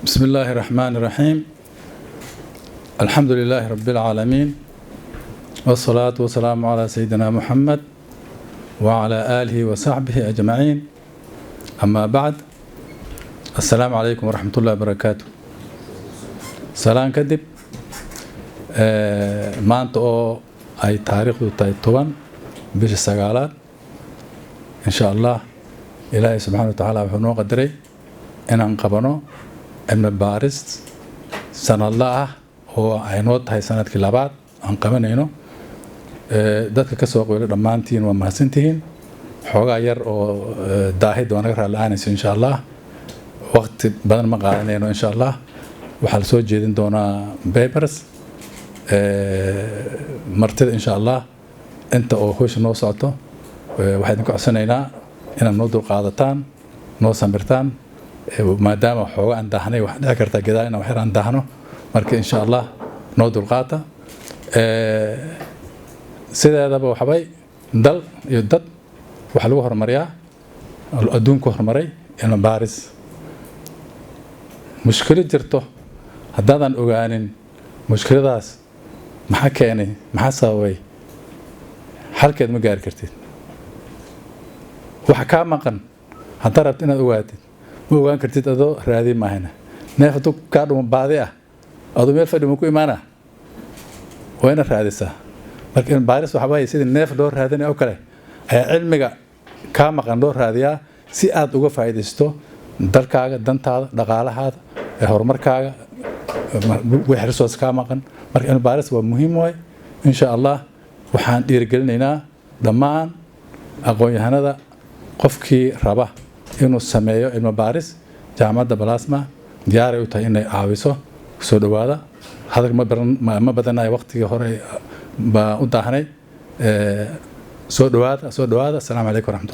بسم الله الرحمن الرحيم. الحمد لله رب العالمين، والصلاة والسلام على سيدنا محمد وعلى آله وصحبه أجمعين. أما بعد، السلام عليكم ورحمة الله وبركاته. سلام كدب maanta oo ay taariikhdu tahay 10 bisha sagaalaad insha Allah Ilaahay subhanahu wa ta'ala wuxuu noo qadaray inaan qabano cilmi baaris sanadla ah oo ay noo tahay sanadkii labaad aan qabanayno. Dadka ka soo qeybgalay dhamaantiin waa mahadsantihiin. Xoogaa yar oo daahid oo naga raalaanayso insha Allah, waqti badan ma qaadanayno insha Allah. Waxaa la soo jeedin doonaa papers martida insha Allah inta oo hawsha noo socoto. Waxaan ku codsanaynaa inaad noo dulqaadataan, noo samirtaan, maadaama xoogaa aan daahnay wax dhici karta gadaal inaan wax yar aan daahno. Marka insha Allah noo dulqaata. sideedaba waxbay dal iyo dad waxa lagu horumariyaa adduunku horumaray cilmi baaris. mushkilad jirto haddaadan ogaanin mushkiladaas maxaa keenay, maxaa sababay, halkeed ma gaari kartid. waxa ka maqan haddaad rabto inaad ogaatid ma ogaan kartid adoo raadi maahina. neef hadduu kaa dhumo baadi ah adoo meel fadhi ma ku imaana waa inaad raadisaa. marka cilmi baaris waxa waaye sidii neef loo raadinayo oo kale ayaa cilmiga kaa maqan loo raadiyaa si aad uga faa'iidaysto dalkaaga, dantaada, dhaqaalahaada, horumarkaaga, wixii resource kaa maqan. marka cilmi baaris waa muhiim waay. insha Allah waxaan dhiirigelinaynaa dhammaan aqoon-yahanada qofkii raba inuu sameeyo cilmi baaris jaamacadda Balaasma diyaaray u tahay inay caawiso. soo dhawaada. hadal ma badanayo, waqtigii hore baa u daahnay. soo dhawaada. Assalaamu calaykum waraxmatullahi.